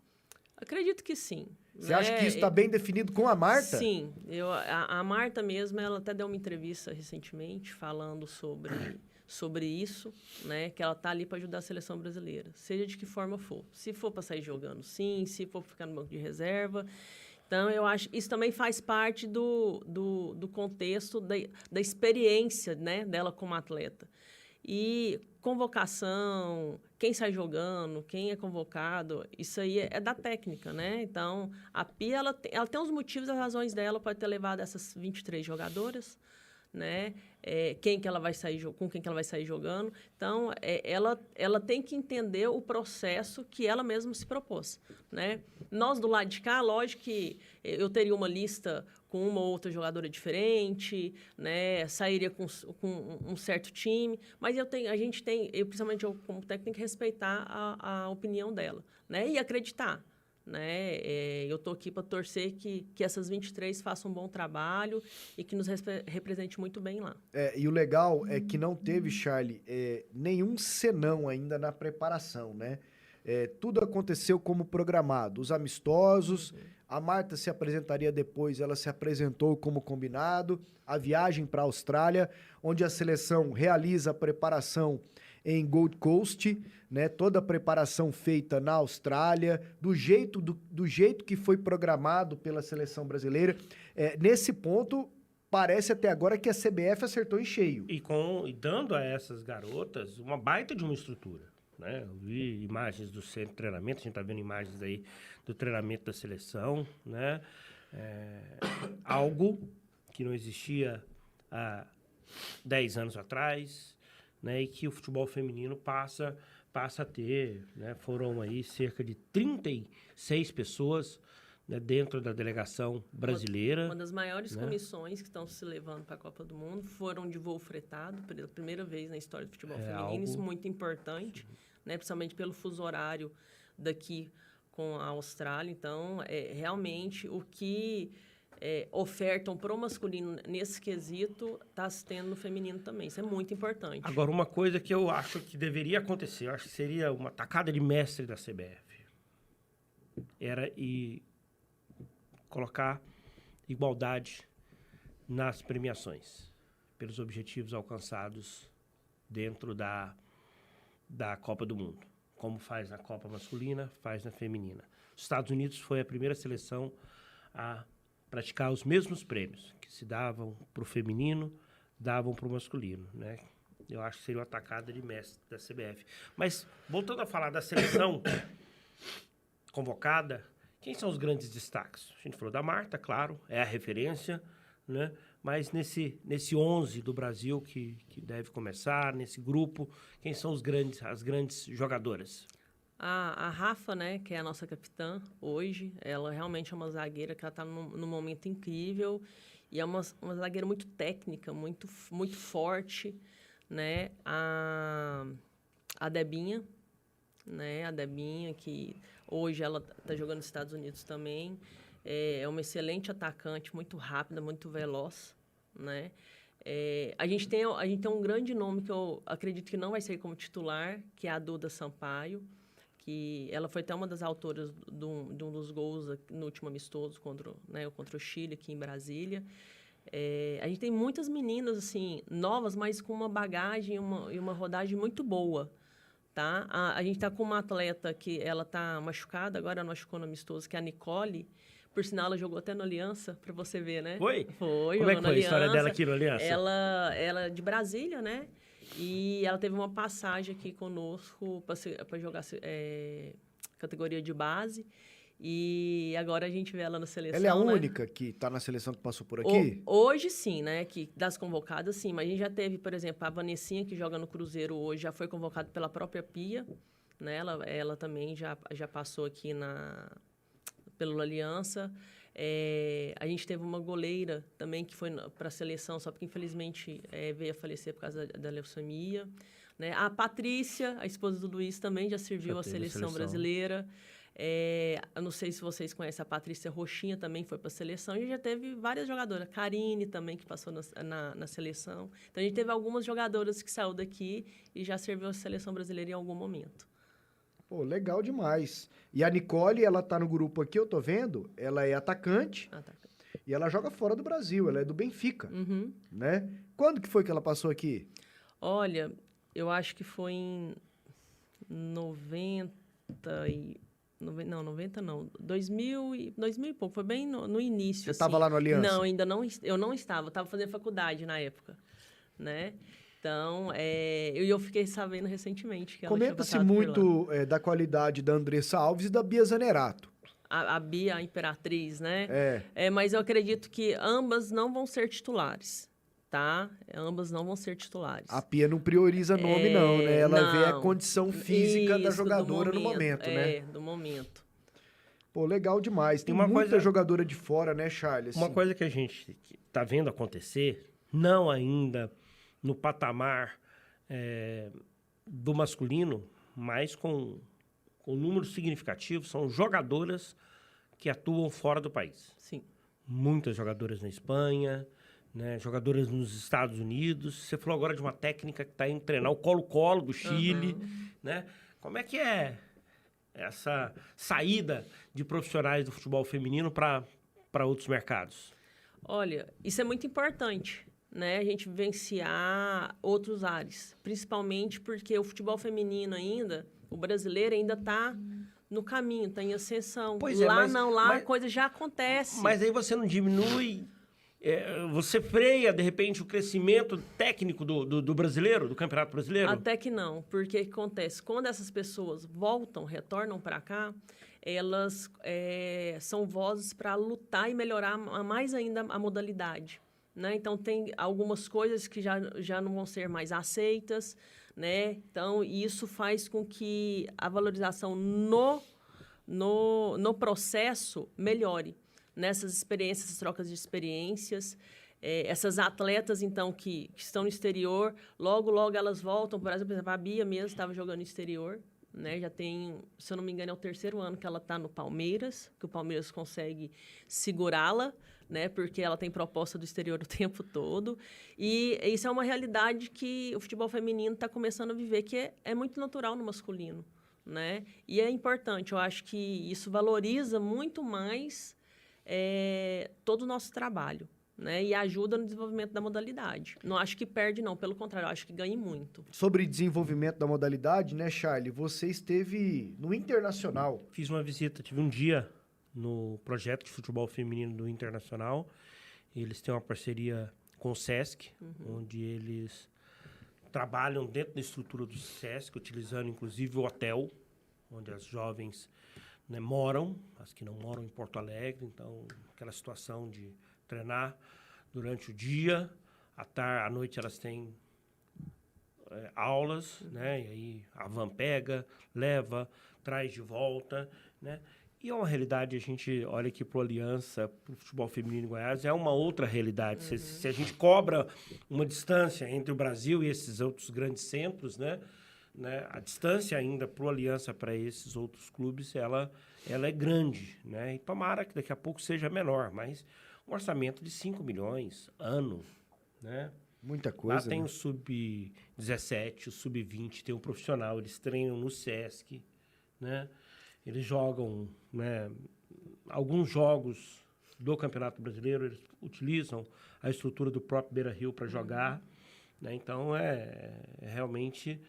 Acredito que sim. Você acha que isso está bem definido com a Marta? Sim. A Marta mesmo, ela até deu uma entrevista recentemente falando sobre isso, né? Que ela está ali para ajudar a seleção brasileira, seja de que forma for. Se for para sair jogando, sim. Se for para ficar no banco de reserva. Então, eu acho que isso também faz parte do contexto da experiência, né, dela como atleta. E convocação, quem sai jogando, quem é convocado, isso aí é da técnica, né? Então, a Pia, ela tem os motivos e as razões dela para ter levado essas 23 jogadoras, né? Com quem que ela vai sair jogando. Então, ela tem que entender o processo que ela mesma se propôs, né? Nós, do lado de cá, lógico que eu teria uma lista com uma ou outra jogadora diferente, né? Sairia com um certo time, mas principalmente eu como técnico, tenho que respeitar a opinião dela, né? E acreditar, né? Eu estou aqui para torcer que essas 23 façam um bom trabalho e que nos represente muito bem lá. E o legal é que não teve, Charlie, nenhum senão ainda na preparação, né? Tudo aconteceu como programado. Os amistosos, a Marta se apresentaria depois, ela se apresentou como combinado. A viagem para a Austrália, onde a seleção realiza a preparação em Gold Coast, né? Toda a preparação feita na Austrália, do jeito que foi programado pela seleção brasileira. Nesse ponto, parece até agora que a CBF acertou em cheio. E dando a essas garotas uma baita de uma estrutura. Né? Eu vi imagens do centro de treinamento, a gente está vendo imagens aí do treinamento da seleção, né? Algo que não existia há 10 anos atrás, né? E que o futebol feminino passa a ter, né? Foram aí cerca de 36 pessoas, né, dentro da delegação brasileira. Uma das maiores, né, comissões que estão se levando para a Copa do Mundo foram de voo fretado, pela primeira vez na história do futebol feminino, isso é muito importante, né, principalmente pelo fuso horário daqui com a Austrália. Então, realmente, o que ofertam para o masculino nesse quesito está se tendo no feminino também. Isso é muito importante. Agora, uma coisa que eu acho que deveria acontecer, eu acho que seria uma tacada de mestre da CBF, era colocar igualdade nas premiações, pelos objetivos alcançados dentro da Copa do Mundo. Como faz na Copa masculina, faz na feminina. Os Estados Unidos foi a primeira seleção a praticar os mesmos prêmios, que se davam para o feminino, davam para o masculino, né? Eu acho que seria uma tacada de mestre da CBF. Mas, voltando a falar da seleção convocada, quem são os grandes destaques? A gente falou da Marta, claro, é a referência, né? Mas nesse 11 do Brasil que deve começar, nesse grupo, quem são as grandes jogadoras? A Rafa, né, que é a nossa capitã hoje, ela realmente é uma zagueira que ela está num momento incrível e é uma zagueira muito técnica, muito, muito forte, né? A Debinha, né? A Debinha, que hoje ela está jogando nos Estados Unidos também, é uma excelente atacante, muito rápida, muito veloz, né? A gente tem um grande nome que eu acredito que não vai ser como titular, que é a Duda Sampaio, que ela foi até uma das autoras de um dos gols no último amistoso contra o Chile, aqui em Brasília. A gente tem muitas meninas, assim, novas, mas com uma bagagem e uma rodagem muito boa, tá? A gente está com uma atleta que ela está machucada, agora ela machucou no amistoso, que é a Nicole. Por sinal, ela jogou até no Aliança, para você ver, né? Foi? Foi. Como é que foi a história dela aqui no Aliança? Ela é de Brasília, né? E ela teve uma passagem aqui conosco para jogar categoria de base. E agora a gente vê ela na seleção. Ela é a né? única que está na seleção que passou por aqui? Hoje sim, né? Que das convocadas, sim. Mas a gente já teve, por exemplo, a Vanessinha, que joga no Cruzeiro hoje, já foi convocada pela própria Pia. Né? Ela também já passou aqui pela Aliança. A gente teve uma goleira também que foi para a seleção, só porque infelizmente veio a falecer por causa da leucemia. Né? A Patrícia, a esposa do Luiz, também já serviu à seleção brasileira. Eu não sei se vocês conhecem a Patrícia Roxinha, também foi para a seleção. E já teve várias jogadoras. Karine também, que passou na seleção. Então, a gente teve algumas jogadoras que saiu daqui e já serviu à seleção brasileira em algum momento. Pô, legal demais. E a Nicole, ela tá no grupo aqui, eu tô vendo. Ela é atacante. E ela joga fora do Brasil. Ela é do Benfica, né? Quando que foi que ela passou aqui? Olha, eu acho que foi em 90 não. 2000 e pouco. Foi bem no início. Você estava lá no Aliança? Não, ainda não. Eu não estava. Eu estava fazendo faculdade na época, né? Então, eu fiquei sabendo recentemente que ela tinha passado por lá. Comenta-se muito da qualidade da Andressa Alves e da Bia Zanerato. A Bia, a Imperatriz, né? Mas eu acredito que ambas não vão ser titulares, tá? Ambas não vão ser titulares. A Pia não prioriza nome, não, né? Ela vê a condição física da jogadora no momento, né? Do momento. Pô, legal demais. Tem muita jogadora de fora, né, Charles? Uma coisa que a gente tá vendo acontecer, não ainda no patamar do masculino, mas com um número significativo são jogadoras que atuam fora do país. Sim. Muitas jogadoras na Espanha, né, jogadoras nos Estados Unidos. Você falou agora de uma técnica que está indo treinar o Colo-Colo do Chile, né? Como é que é essa saída de profissionais do futebol feminino para outros mercados? Olha, isso é muito importante, né? A gente vivenciar outros ares, principalmente porque o futebol feminino ainda, o brasileiro ainda está no caminho, está em ascensão. Pois lá mas, não, lá a coisa já acontece. Mas aí você não diminui, você freia, de repente, o crescimento técnico do brasileiro, do Campeonato Brasileiro? Até que não, porque o que acontece? Quando essas pessoas retornam para cá, elas são vozes para lutar e melhorar mais ainda a modalidade. Né? Então, tem algumas coisas que já não vão ser mais aceitas, né? Então, isso faz com que a valorização no processo melhore. Nessas experiências, essas trocas de experiências, essas atletas, então, que estão no exterior, logo elas voltam. Por exemplo, a Bia mesmo estava jogando no exterior, né? Já tem, se eu não me engano, é o 3º ano que ela está no Palmeiras, que o Palmeiras consegue segurá-la, né? Porque ela tem proposta do exterior o tempo todo. E isso é uma realidade que o futebol feminino está começando a viver, que é muito natural no masculino, né? E é importante, eu acho que isso valoriza muito mais todo o nosso trabalho, né? E ajuda no desenvolvimento da modalidade. Não acho que perde, não. Pelo contrário, eu acho que ganha muito. Sobre desenvolvimento da modalidade, né, Charlie? Você esteve no Internacional. Fiz uma visita, tive um dia no projeto de futebol feminino do Internacional. Eles têm uma parceria com o SESC, onde eles trabalham dentro da estrutura do SESC, utilizando inclusive o hotel, onde as jovens, né, moram, as que não moram em Porto Alegre. Então, aquela situação de treinar durante o dia, à noite elas têm aulas, né? E aí a van pega, leva, traz de volta, né? E é uma realidade, a gente olha aqui para o Aliança, para o futebol feminino em Goiás, é uma outra realidade. Se a gente cobra uma distância entre o Brasil e esses outros grandes centros, né? A distância ainda para o Aliança, para esses outros clubes, ela é grande, né? E tomara que daqui a pouco seja menor, mas um orçamento de 5 milhões ano, né? Muita coisa. Lá tem né? o sub-17, o sub-20, tem um profissional, eles treinam no SESC, né? Eles jogam, né, alguns jogos do Campeonato Brasileiro, eles utilizam a estrutura do próprio Beira-Rio para jogar, né? Então, é realmente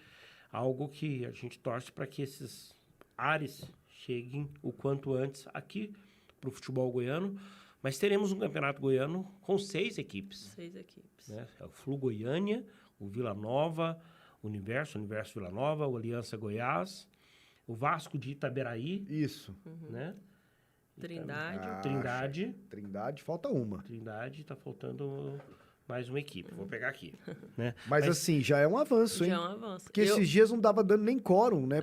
algo que a gente torce para que esses ares cheguem o quanto antes aqui para o futebol goiano. Mas teremos um campeonato goiano com 6 equipes. 6 equipes. Né? É o Flu Goiânia, o Vila Nova, o Universo Vila Nova, o Aliança Goiás, o Vasco de Itaberaí. Isso. Né? Trindade. Trindade, falta uma. Trindade, está faltando mais uma equipe. Vou pegar aqui. Né? Mas assim, já é um avanço, hein? Já é um avanço. Porque esses dias não dava dando nem quórum, né?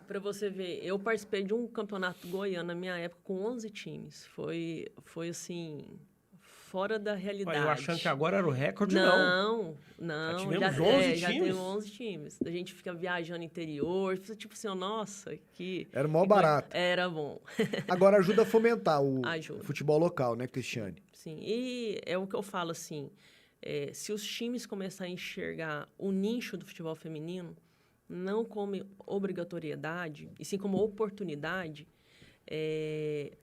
Pra você ver, eu participei de um campeonato goiano na minha época com 11 times. Foi assim, fora da realidade. Eu achando que agora era o recorde, não. Já tivemos 11 times? Já temos 11 times. A gente fica viajando interior, tipo assim, nossa, que... Era o maior barato. Era bom. Agora ajuda a fomentar o Ajuda. futebol local, né, Cristiane? Sim, e é o que eu falo, assim, se os times começarem a enxergar o nicho do futebol feminino, não como obrigatoriedade, e sim como oportunidade,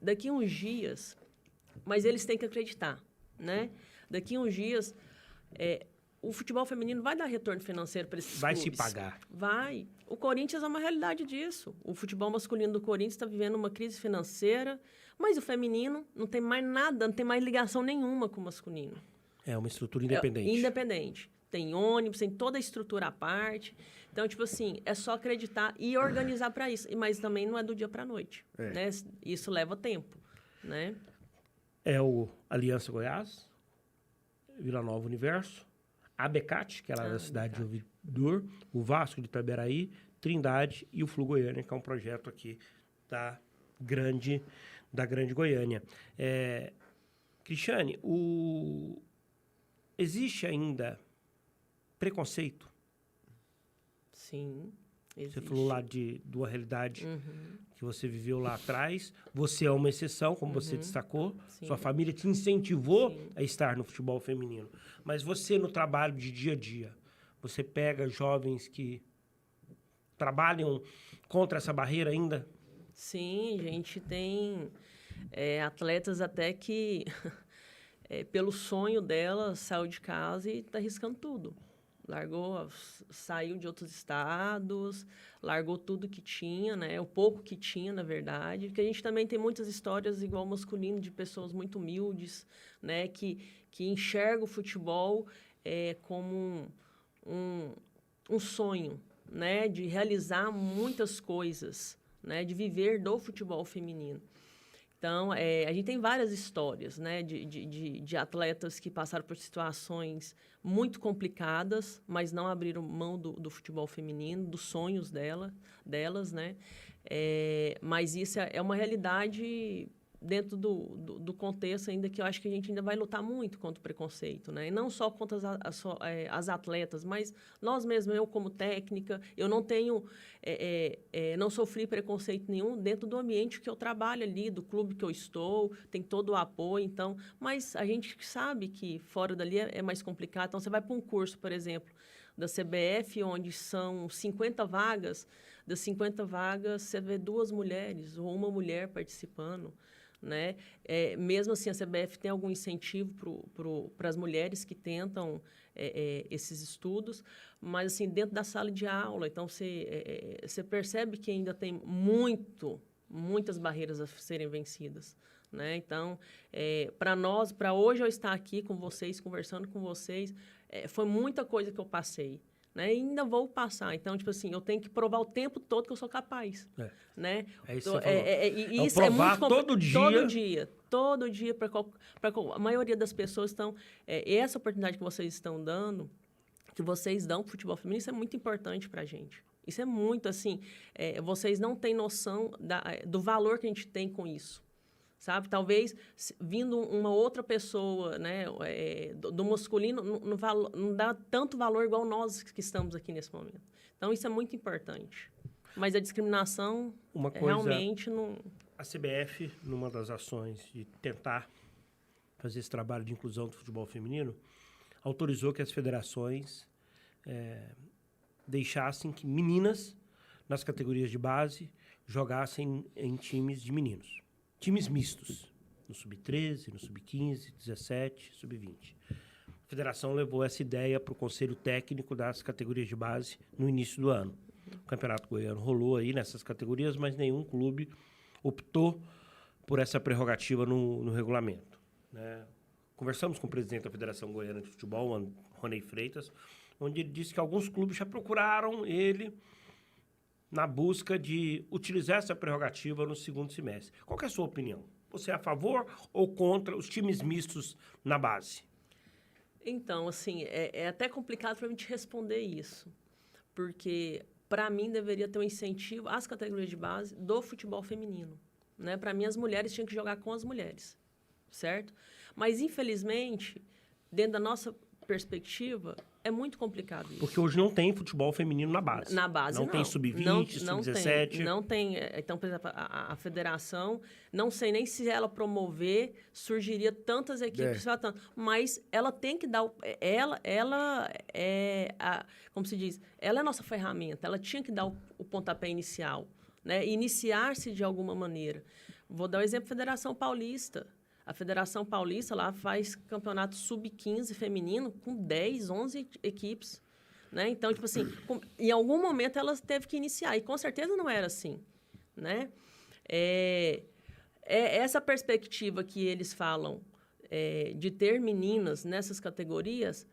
daqui a uns dias, mas eles têm que acreditar, né? Daqui a uns dias, o futebol feminino vai dar retorno financeiro para esses vai clubes. se pagar. Vai. O Corinthians é uma realidade disso. O futebol masculino do Corinthians está vivendo uma crise financeira, mas o feminino não tem mais nada, não tem mais ligação nenhuma com o masculino. É uma estrutura independente. Independente. Tem ônibus, tem toda a estrutura à parte. Então, tipo assim, é só acreditar e organizar para isso. Mas também não é do dia para a noite. Né? Isso leva tempo, né? É o Aliança Goiás, Vila Nova Universo, a Becate, que é lá da cidade de Ouvidor, o Vasco de Itaberaí, Trindade e o Flu Goiânia, que é um projeto aqui da Grande Goiânia. Cristiane, existe ainda preconceito? Sim. Você falou lá de uma realidade que você viveu lá atrás. Você é uma exceção, como você destacou. Sim. Sua família te incentivou Sim. a estar no futebol feminino. Mas você, no trabalho de dia a dia, você pega jovens que trabalham contra essa barreira ainda? Sim, a gente tem atletas até que, pelo sonho dela, saiu de casa e está arriscando tudo. Saiu de outros estados, largou tudo que tinha, né? O pouco que tinha, na verdade. Porque a gente também tem muitas histórias, igual masculino, de pessoas muito humildes, né? Que enxergam o futebol como um sonho, né? De realizar muitas coisas, né? De viver do futebol feminino. Então, a gente tem várias histórias, né, de atletas que passaram por situações muito complicadas, mas não abriram mão do futebol feminino, dos sonhos delas, né? Mas isso é uma realidade dentro do contexto ainda que eu acho que a gente ainda vai lutar muito contra o preconceito, né? E não só contra as atletas, mas nós mesmos, eu como técnica, eu não tenho, não sofri preconceito nenhum dentro do ambiente que eu trabalho ali, do clube que eu estou, tem todo o apoio, então, mas a gente sabe que fora dali é mais complicado, então você vai para um curso, por exemplo, da CBF, onde são 50 vagas, das 50 vagas você vê 2 mulheres ou uma mulher participando, né? Mesmo assim, a CBF tem algum incentivo para as mulheres que tentam esses estudos, mas assim, dentro da sala de aula, então você percebe que ainda tem muitas barreiras a serem vencidas, né? Então, para hoje eu estar aqui com vocês, conversando com vocês, foi muita coisa que eu passei. Né? E ainda vou passar. Então, tipo assim, eu tenho que provar o tempo todo que eu sou capaz. Né? É isso que você falou. E isso provar é muito todo dia. Todo dia. A maioria das pessoas estão... essa oportunidade que vocês estão dando, que vocês dão para o futebol feminino, isso é muito importante para a gente. Isso é muito, assim... vocês não têm noção do valor que a gente tem com isso. Sabe? Talvez, vindo uma outra pessoa, né, do masculino, não dá tanto valor igual nós que estamos aqui nesse momento. Então, isso é muito importante. Mas a discriminação, realmente, não... A CBF, numa das ações de tentar fazer esse trabalho de inclusão do futebol feminino, autorizou que as federações deixassem que meninas, nas categorias de base, jogassem em times de meninos. Times mistos, no Sub-13, no Sub-15, 17, Sub-20. A federação levou essa ideia para o conselho técnico das categorias de base no início do ano. O Campeonato Goiano rolou aí nessas categorias, mas nenhum clube optou por essa prerrogativa no regulamento. Né? Conversamos com o presidente da Federação Goiana de Futebol, Ronei Freitas, onde ele disse que alguns clubes já procuraram ele na busca de utilizar essa prerrogativa no segundo semestre. Qual que é a sua opinião? Você é a favor ou contra os times mistos na base? Então, assim, é até complicado para mim te responder isso. Porque, para mim, deveria ter um incentivo às categorias de base do futebol feminino. Né? Para mim, as mulheres tinham que jogar com as mulheres, certo? Mas, infelizmente, dentro da nossa perspectiva, é muito complicado isso. Porque hoje não tem futebol feminino na base. Na base, não. Não tem sub-20, sub-17. Não tem. Então, por exemplo, a federação, não sei nem se ela promover, surgiria tantas equipes, mas ela tem que dar... Ela como se diz? Ela é a nossa ferramenta. Ela tinha que dar o pontapé inicial, né? Iniciar-se de alguma maneira. Vou dar o exemplo da Federação Paulista. A Federação Paulista lá faz campeonato sub-15 feminino com 10, 11 equipes. Né? Então, tipo assim, em algum momento ela teve que iniciar. E com certeza não era assim. Né? Essa perspectiva que eles falam de ter meninas nessas categorias,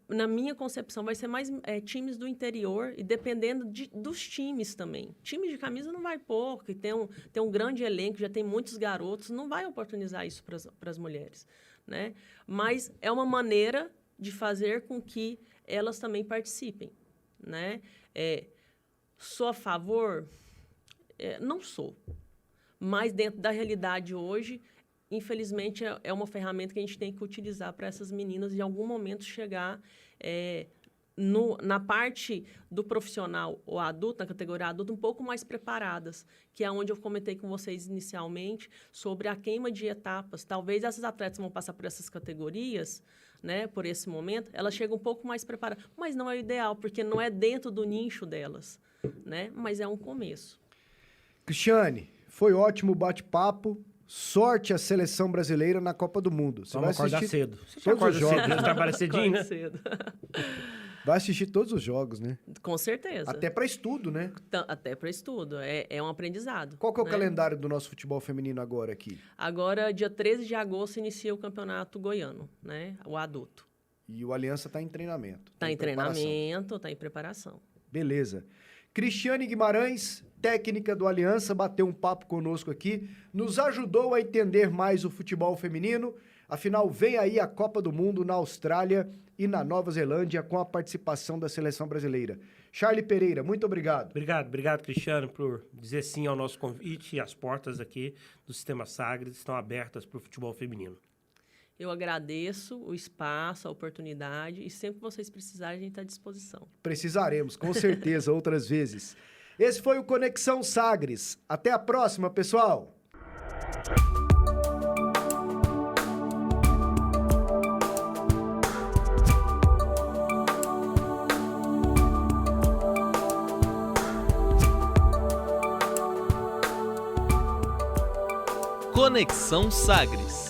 na minha concepção, vai ser mais times do interior e dependendo dos times também. Time de camisa não vai pôr, porque tem um grande elenco, já tem muitos garotos, não vai oportunizar isso para as mulheres. Né? Mas é uma maneira de fazer com que elas também participem. Né? Sou a favor? Não sou. Mas dentro da realidade hoje... Infelizmente, é uma ferramenta que a gente tem que utilizar para essas meninas, em algum momento, chegar na parte do profissional ou adulto, na categoria adulto, um pouco mais preparadas, que é onde eu comentei com vocês inicialmente sobre a queima de etapas. Talvez essas atletas vão passar por essas categorias, né, por esse momento, elas chegam um pouco mais preparadas, mas não é o ideal, porque não é dentro do nicho delas, né, mas é um começo. Cristiane, foi ótimo o bate-papo. Sorte a seleção brasileira na Copa do Mundo. Você vai acordar assistir cedo. Você todos os jogos. cedo, trabalha cedinho, né? Cedo. Vai assistir todos os jogos, né? Com certeza. Até para estudo, né? Até para estudo. É um aprendizado. Qual que é o né? calendário do nosso futebol feminino agora aqui? Agora, dia 13 de agosto, inicia o campeonato goiano, né? O adulto. E o Aliança está em treinamento. Está em preparação. treinamento, está em preparação. Beleza. Cristiane Guimarães, técnica do Aliança, bateu um papo conosco aqui, nos ajudou a entender mais o futebol feminino. Afinal, vem aí a Copa do Mundo na Austrália e na Nova Zelândia com a participação da seleção brasileira. Charlie Pereira, muito obrigado. Obrigado, Cristiano, por dizer sim ao nosso convite. As portas aqui do Sistema Sagres estão abertas para o futebol feminino. Eu agradeço o espaço, a oportunidade e sempre que vocês precisarem, a gente está à disposição. Precisaremos, com certeza, outras vezes. Esse foi o Conexão Sagres. Até a próxima, pessoal! Conexão Sagres.